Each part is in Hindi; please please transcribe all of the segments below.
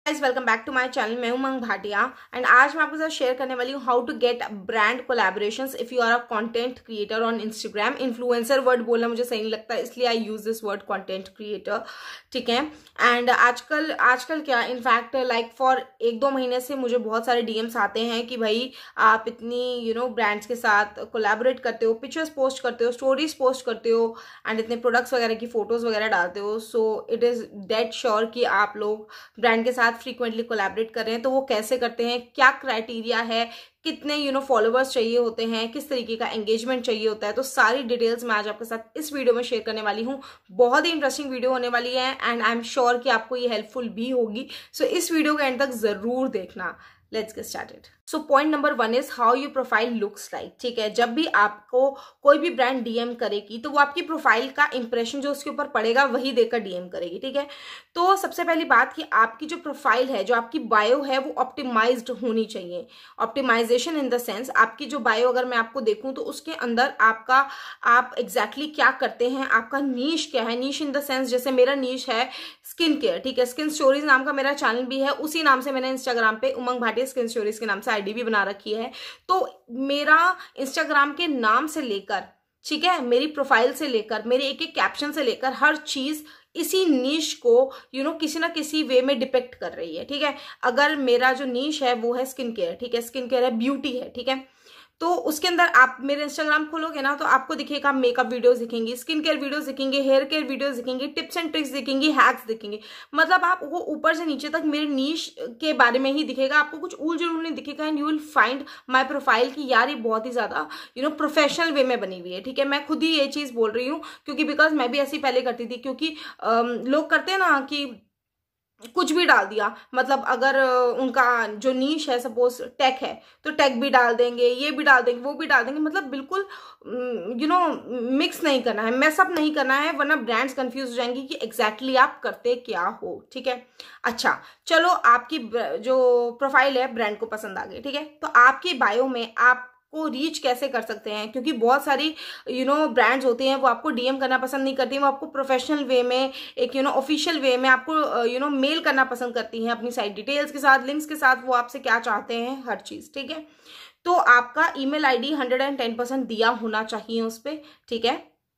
Guys welcome back to my channel. मैं हूं उमंग भाटिया एंड आज मैं आपके साथ शेयर करने वाली हूं how to get brand collaborations if you are a content creator on Instagram. Influencer word बोलना मुझे सही नहीं लगता, इसलिए I use this word content creator. ठीक है। एंड आजकल आजकल क्या, इनफैक्ट लाइक फॉर 1-2 महीने से मुझे बहुत सारे डीएम्स आते हैं कि भाई आप इतनी ब्रांड्स के साथ कोलैबोरेट करते हो, पिक्चर्स पोस्ट करते हो, स्टोरीज पोस्ट करते हो एंड इतने प्रोडक्ट्स वगैरह की फोटोज वगैरह डालते हो। So it is dead sure कि आप लोग ब्रांड के साथ फ्रीक्वेंटली कोलैबोरेट कर रहे हैं। तो वो कैसे करते हैं, क्या क्राइटेरिया है, कितने फॉलोवर्स चाहिए होते हैं, किस तरीके का एंगेजमेंट चाहिए होता है, तो सारी डिटेल्स मैं आज आपके साथ इस वीडियो में शेयर करने वाली हूँ। बहुत ही इंटरेस्टिंग वीडियो होने वाली है एंड आई एम श्योर कि आपको ये हेल्पफुल भी होगी। सो इस वीडियो के एंड तक जरूर देखना। Let's get started. So point number 1 is how your profile looks like. ठीक है, जब भी आपको कोई भी ब्रांड डीएम करेगी तो वो आपकी प्रोफाइल का इंप्रेशन जो उसके ऊपर पड़ेगा वही देकर डीएम करेगी। ठीक है, तो सबसे पहली बात कि आपकी जो प्रोफाइल है, जो आपकी बायो है, वो ऑप्टिमाइज्ड होनी चाहिए। ऑप्टिमाइजेशन इन द सेंस, आपकी जो बायो अगर मैं आपको देखूं तो उसके अंदर आप एग्जैक्टली क्या करते हैं, आपका नीश क्या है। नीश इन द सेंस, जैसे मेरा नीश है स्किन केयर। ठीक है, स्किन स्टोरीज नाम का मेरा चैनल भी है, उसी नाम से मैंने इंस्टाग्राम पे उमंग भाटिया स्किन स्टोरीज के नाम से आईडी भी बना रखी है। तो मेरा इंस्टाग्राम के नाम से लेकर, ठीक है, मेरी प्रोफाइल से लेकर, मेरे एक एक कैप्शन से लेकर हर चीज इसी नीश को किसी ना किसी वे में डिपेक्ट कर रही है। ठीक है, अगर मेरा जो नीश है वो है स्किन केयर, ठीक है, स्किन केयर है, ब्यूटी है, ठीक है, तो उसके अंदर आप मेरे इंस्टाग्राम खोलोगे ना तो आपको दिखेगा मेकअप वीडियोस दिखेंगी, स्किन केयर वीडियोस दिखेंगे, हेयर केयर वीडियोस दिखेंगी, टिप्स एंड ट्रिक्स दिखेंगी, हैक्स दिखेंगे। मतलब आपको ऊपर से नीचे तक मेरे नीश के बारे में ही दिखेगा, आपको कुछ उल जुल नहीं दिखेगा। And you will find my profile की यार ये बहुत ही ज्यादा प्रोफेशनल वे में बनी हुई है। ठीक है, मैं खुद ही ये चीज बोल रही हूँ क्योंकि बिकॉज मैं भी ऐसी पहले करती थी। क्योंकि लोग करते हैं ना कि कुछ भी डाल दिया, मतलब अगर उनका जो नीश है सपोज टेक है तो टेक भी डाल देंगे, ये भी डाल देंगे, वो भी डाल देंगे। मतलब बिल्कुल मिक्स नहीं करना है, मैसअप नहीं करना है, वरना ब्रांड्स कंफ्यूज हो जाएंगी कि एग्जैक्टली आप करते क्या हो। ठीक है, अच्छा चलो, आपकी जो प्रोफाइल है ब्रांड को पसंद आ गई। ठीक है, तो आपकी बायो में आप को रीच कैसे कर सकते हैं, क्योंकि बहुत सारी ब्रांड्स होती हैं वो आपको डीएम करना पसंद नहीं करती, वो आपको प्रोफेशनल वे में एक ऑफिशियल वे में आपको मेल करना पसंद करती हैं अपनी साइट डिटेल्स के साथ, लिंक्स के साथ, वो आपसे क्या चाहते हैं हर चीज। ठीक है, तो आपका ईमेल आईडी 110% दिया होना चाहिए उस पर। ठीक है,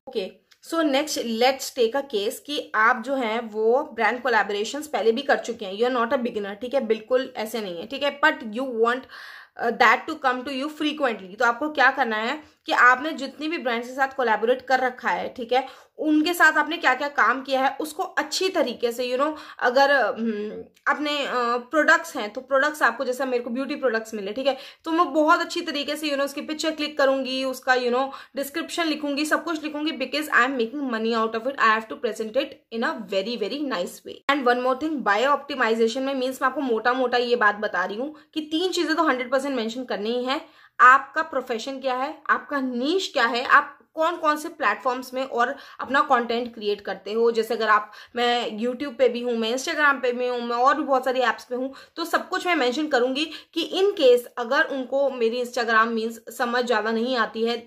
okay. So next let's take a case कि आप जो है वो ब्रांड कोलैबोरेशंस पहले भी कर चुके हैं, you are not a beginner. ठीक है, बिल्कुल ऐसे नहीं है। ठीक है, but you want that to come to you frequently. तो आपको क्या करना है कि आपने जितनी भी ब्रांड्स के साथ कोलैबोरेट कर रखा है, ठीक है, उनके साथ आपने क्या क्या काम किया है उसको अच्छी तरीके से अगर अपने प्रोडक्ट्स हैं तो प्रोडक्ट्स आपको, जैसे मेरे को ब्यूटी प्रोडक्ट्स मिले, ठीक है, तो मैं बहुत अच्छी तरीके से उसकी पिक्चर क्लिक करूंगी, उसका डिस्क्रिप्शन लिखूंगी, सब कुछ लिखूंगी, because I am making money out of it. I have to present it in a very very nice way. And one more thing, bio optimisation में मीन्स मैं आपको मोटा मोटा ये बात बता रही हूँ कि 3 चीजें तो 100% मेंशन करनी ही है। आपका प्रोफेशन क्या है, आपका नीश क्या है, आप कौन कौन से प्लेटफॉर्म्स में और अपना कंटेंट क्रिएट करते हो। जैसे अगर मैं यूट्यूब पे भी हूँ, मैं इंस्टाग्राम पे भी हूँ, मैं और भी बहुत सारी एप्स पे हूँ, तो सब कुछ मैं मेंशन करूंगी कि इन केस अगर उनको मेरी इंस्टाग्राम मीन्स समझ ज्यादा नहीं आती है,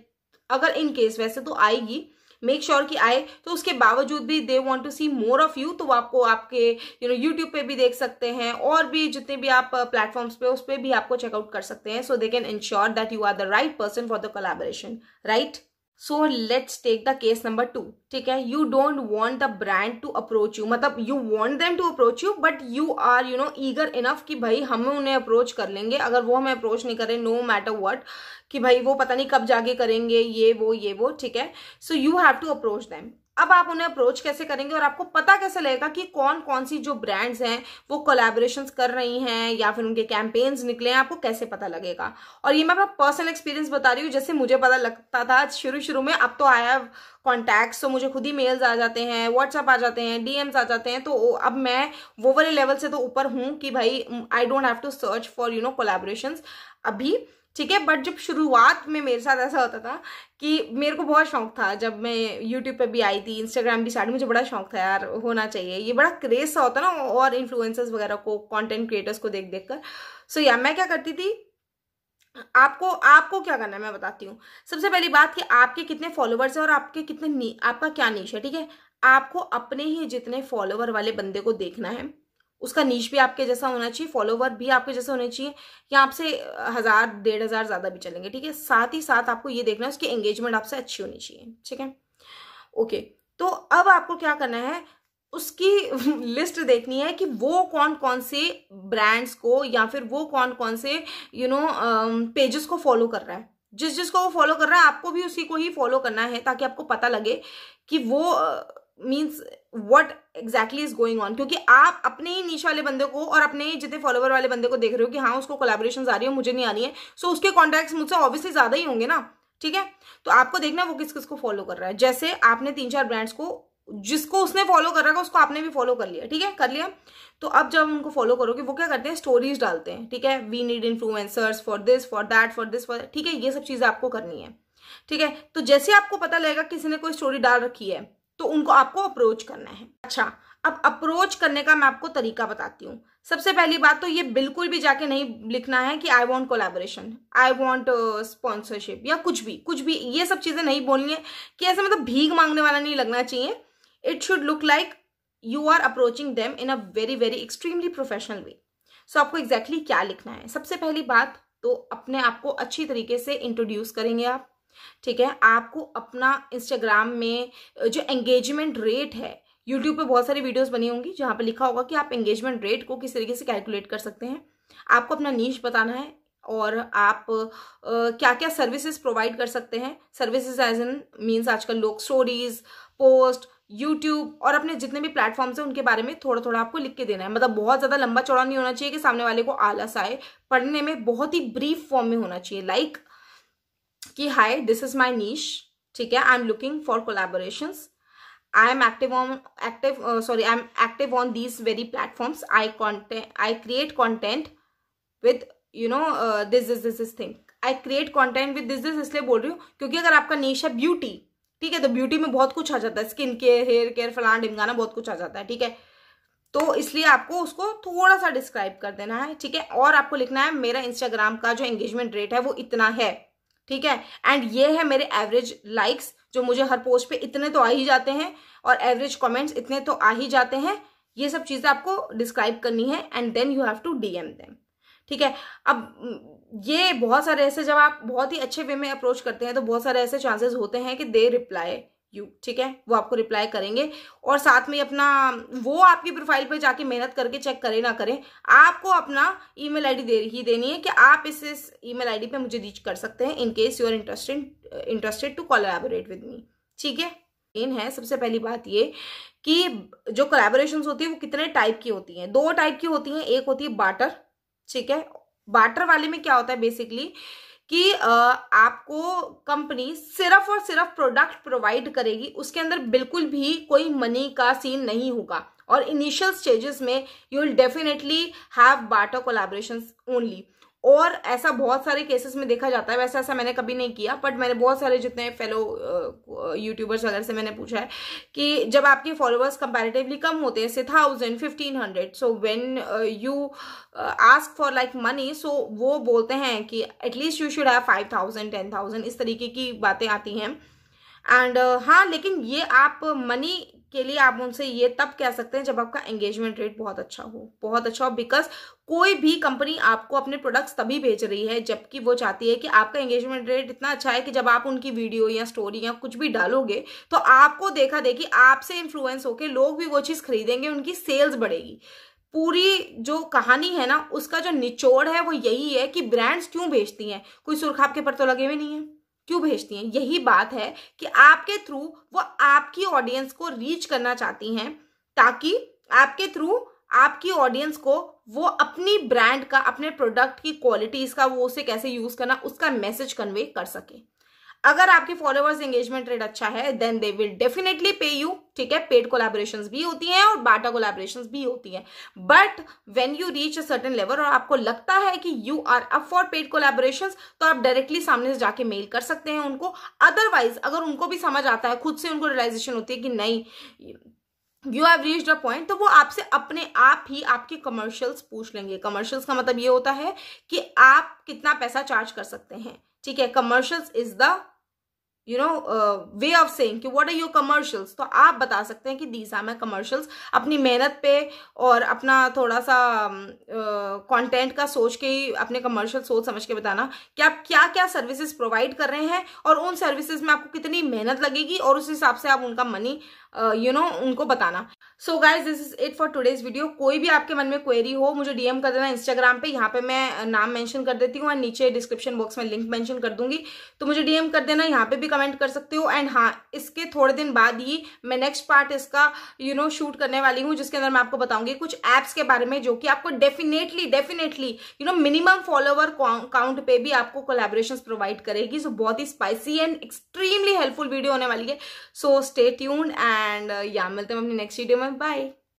अगर इन केस, वैसे तो आएगी, मेक श्योर कि आए, तो उसके बावजूद भी they want to see more of you, तो वो आपको आपके यूट्यूब पे भी देख सकते हैं, और भी जितने भी आप प्लेटफॉर्म्स पे उस पे भी आपको चेकआउट कर सकते हैं। So they can ensure that you are the right person for the collaboration, right. So let's take the case number 2। ठीक है, you don't want the brand to approach you, मतलब you want them to approach you but you are eager enough कि भाई हम उन्हें अप्रोच कर लेंगे। अगर वो हमें अप्रोच नहीं करें, नो मैटर व्हाट, कि भाई वो पता नहीं कब जाके करेंगे, ये वो। ठीक है, so you have to approach them. अब आप उन्हें अप्रोच कैसे करेंगे और आपको पता कैसे लगेगा कि कौन कौन सी जो ब्रांड्स हैं वो कोलैबोरेशंस कर रही हैं या फिर उनके कैंपेन्स निकले हैं, आपको कैसे पता लगेगा। और ये मैं अपना पर्सनल एक्सपीरियंस बता रही हूँ, जैसे मुझे पता लगता था शुरू में, अब तो आई हैव कॉन्टैक्ट्स, तो मुझे खुद ही मेल्स आ जाते हैं, व्हाट्सएप आ जाते हैं, डीएम्स आ जाते हैं। तो अब मैं वो वाले लेवल से तो ऊपर हूँ कि भाई I don't have to search for collaborations अभी। ठीक है, बट जब शुरुआत में मेरे साथ ऐसा होता था कि मेरे को बहुत शौक था, जब मैं यूट्यूब पे भी आई थी, इंस्टाग्राम भी स्टार्ट, मुझे बड़ा शौक था यार, होना चाहिए, ये बड़ा क्रेज सा होता ना, और इन्फ्लुएंसर्स वगैरह को, कंटेंट क्रिएटर्स को देख देख कर। सो या मैं क्या करती थी, आपको क्या करना है मैं बताती हूँ। सबसे पहली बात कि आपके कितने फॉलोवर्स हैं और आपका क्या नीश है। ठीक है, आपको अपने ही जितने फॉलोवर वाले बंदे को देखना है, उसका नीश भी आपके जैसा होना चाहिए, फॉलोवर भी आपके जैसे होने चाहिए, या आपसे 1000 1500 ज्यादा भी चलेंगे, ठीक है। साथ ही साथ आपको ये देखना है उसकी एंगेजमेंट आपसे अच्छी होनी चाहिए, ठीक है। ओके, तो अब आपको क्या करना है, उसकी लिस्ट देखनी है कि वो कौन कौन से ब्रांड्स को या फिर वो कौन कौन से पेजेस को फॉलो कर रहा है। जिस जिसको वो फॉलो कर रहा है आपको भी उसी को ही फॉलो करना है, ताकि आपको पता लगे कि वो means what exactly is going on. क्योंकि आप अपने ही नीश वाले बंदे को और अपने जितने फॉलोवर वाले बंदे को देख रहे हो कि हाँ उसको कोलैबोरेशंस आ रही है, मुझे नहीं आ रही है, सो उसके कॉन्टैक्ट्स मुझसे ऑब्वियसली ज्यादा ही होंगे ना, ठीक है। तो आपको देखना वो किस किस को फॉलो कर रहा है। जैसे आपने 3-4 ब्रांड्स को, जिसको उसने फॉलो कर रखा है उसको आपने भी फॉलो कर लिया, ठीक है, कर लिया। तो अब जब उनको फॉलो करोगे वो क्या करते हैं, स्टोरीज डालते हैं, ठीक है। We need influencers for this for that for this for, ठीक है, ये सब चीजें आपको करनी है, ठीक है। तो जैसे आपको पता लगेगा किसी ने कोई स्टोरी डाल रखी है तो उनको आपको अप्रोच करना है। अच्छा, अब अप्रोच करने का मैं आपको तरीका बताती हूँ। सबसे पहली बात तो ये बिल्कुल भी जाके नहीं लिखना है कि I want collaboration, I want sponsorship या कुछ भी ये सब चीजें नहीं बोलनी है कि ऐसे मतलब भीख मांगने वाला नहीं लगना चाहिए। It should look like you are approaching them in a very very extremely professional way. So आपको एग्जैक्टली क्या लिखना है, सबसे पहली बात तो अपने आप को अच्छी तरीके से इंट्रोड्यूस करेंगे आप, ठीक है। आपको अपना इंस्टाग्राम में जो एंगेजमेंट रेट है, यूट्यूब पे बहुत सारी वीडियोस बनी होंगी जहां पे लिखा होगा कि आप एंगेजमेंट रेट को किस तरीके से कैलकुलेट कर सकते हैं। आपको अपना नीश बताना है और आप क्या क्या सर्विसेज प्रोवाइड कर सकते हैं। सर्विसेज एज इन मीन्स आजकल लोग स्टोरीज, पोस्ट, यूट्यूब और अपने जितने भी प्लेटफॉर्म्स हैं उनके बारे में थोड़ा थोड़ा आपको लिख के देना है। मतलब बहुत ज्यादा लंबा चौड़ा नहीं होना चाहिए कि सामने वाले को आलस आए, पढ़ने में बहुत ही ब्रीफ फॉर्म में होना चाहिए। लाइक कि hi this is my niche, ठीक है, I am looking for collaborations, I am active on these very platforms. I create content with this thing. I create content with this इसलिए बोल रही हूँ क्योंकि अगर आपका निश है ब्यूटी, ठीक है, तो ब्यूटी में बहुत कुछ आ जाता है, स्किन केयर, हेयर केयर, फलाना ढिमकाना, बहुत कुछ आ जाता है, ठीक है। तो इसलिए आपको उसको थोड़ा सा डिस्क्राइब कर देना है, ठीक है। और आपको लिखना है मेरा इंस्टाग्राम का जो एंगेजमेंट रेट है वो इतना है, ठीक है, एंड ये है मेरे एवरेज लाइक्स, जो मुझे हर पोस्ट पे इतने तो आ ही जाते हैं, और एवरेज कमेंट्स इतने तो आ ही जाते हैं। ये सब चीजें आपको डिस्क्राइब करनी है and then you have to DM them, ठीक है। अब ये बहुत सारे ऐसे, जब आप बहुत ही अच्छे वे में अप्रोच करते हैं तो बहुत सारे ऐसे चांसेस होते हैं कि दे रिप्लाई यू, ठीक है, वो आपको रिप्लाई करेंगे। और साथ में अपना वो आपकी प्रोफाइल पे जाके मेहनत करके चेक करें ना करें, आपको अपना ईमेल आईडी देनी है कि आप इस ईमेल आईडी पे मुझे रीच कर सकते हैं in case you are interested to collaborate with me, ठीक है। है सबसे पहली बात ये कि जो कोलैबोरेशंस होती है वो कितने टाइप की होती हैं। 2 टाइप की होती हैं, एक होती है बार्टर, ठीक है। बार्टर वाले में क्या होता है बेसिकली कि आपको कंपनी सिर्फ और सिर्फ प्रोडक्ट प्रोवाइड करेगी, उसके अंदर बिल्कुल भी कोई मनी का सीन नहीं होगा, और इनिशियल स्टेजेस में you will definitely have barter collaborations only. और ऐसा बहुत सारे केसेस में देखा जाता है, वैसे ऐसा मैंने कभी नहीं किया, बट मैंने बहुत सारे जितने फेलो यूट्यूबर्स वगैरह से मैंने पूछा है कि जब आपके फॉलोअर्स कंपैरेटिवली कम होते हैं, से 1000 1500, so when you ask for like money, so वो बोलते हैं कि एटलीस्ट यू शुड हैव 5000 10,000, इस तरीके की बातें आती हैं। एंड हाँ, लेकिन ये आप मनी के लिए आप उनसे ये तब कह सकते हैं जब आपका एंगेजमेंट रेट बहुत अच्छा हो, बिकॉज कोई भी कंपनी आपको अपने प्रोडक्ट्स तभी भेज रही है जबकि वो चाहती है कि आपका एंगेजमेंट रेट इतना अच्छा है कि जब आप उनकी वीडियो या स्टोरी या कुछ भी डालोगे तो आपको देखा देखी आपसे इन्फ्लुएंस होके लोग भी वो चीज खरीदेंगे, उनकी सेल्स बढ़ेगी। पूरी जो कहानी है ना, उसका जो निचोड़ है वो यही है कि ब्रांड्स क्यों भेजती हैं, कोई सुर्ख आपके पर तो लगे हुए नहीं है, क्यों भेजती हैं? यही बात है कि आपके थ्रू वो आपकी ऑडियंस को रीच करना चाहती हैं, ताकि आपके थ्रू आपकी ऑडियंस को वो अपनी ब्रांड का, अपने प्रोडक्ट की क्वालिटीज का, वो उसे कैसे यूज करना, उसका मैसेज कन्वे कर सके। अगर आपके फॉलोअर्स एंगेजमेंट रेट अच्छा है then they will definitely pay you, ठीक है। पेड कोलैबोरेशंस भी होती हैं और बाटा कोलैबोरेशंस भी होती हैं, but when you reach a certain level और आपको लगता है कि you are up for paid collaborations, तो आप डायरेक्टली सामने से जाके मेल कर सकते हैं उनको। अदरवाइज अगर उनको भी समझ आता है, खुद से उनको रियलाइजेशन होती है कि नहीं you have reached a point, तो वो आपसे अपने आप ही आपके कमर्शियल्स पूछ लेंगे। कमर्शियल्स का मतलब ये होता है कि आप कितना पैसा चार्ज कर सकते हैं, ठीक है। Commercials is the way of saying कि व्हाट आर योर कमर्शियल्स, तो आप बता सकते हैं कि दीज आर माई कमर्शियल्स, अपनी मेहनत पे और अपना थोड़ा सा कंटेंट का सोच के ही अपने कमर्शियल सोच समझ के बताना कि आप क्या क्या सर्विसेज प्रोवाइड कर रहे हैं और उन सर्विसेज में आपको कितनी मेहनत लगेगी, और उस हिसाब से आप उनका मनी उनको बताना। So guys, this is it for today's video. कोई भी आपके मन में क्वेरी हो मुझे डीएम कर देना इंस्टाग्राम पे, यहाँ पे मैं नाम मेंशन कर देती हूँ और नीचे डिस्क्रिप्शन बॉक्स में लिंक मेंशन कर दूंगी, तो मुझे डीएम कर देना, यहाँ पे भी कमेंट कर सकते हो। एंड हाँ, इसके थोड़े दिन बाद ही मैं नेक्स्ट पार्ट इसका शूट करने वाली हूँ, जिसके अंदर मैं आपको बताऊंगी कुछ एप्स के बारे में जो कि आपको डेफिनेटली मिनिमम फॉलोवर काउंट पे भी आपको कोलैबोरेशंस प्रोवाइड करेगी। सो बहुत ही spicy and extremely helpful video होने वाली है। सो स्टे ट्यून्ड एंड या मिलते हैं अपनी नेक्स्ट वीडियो में। बाय।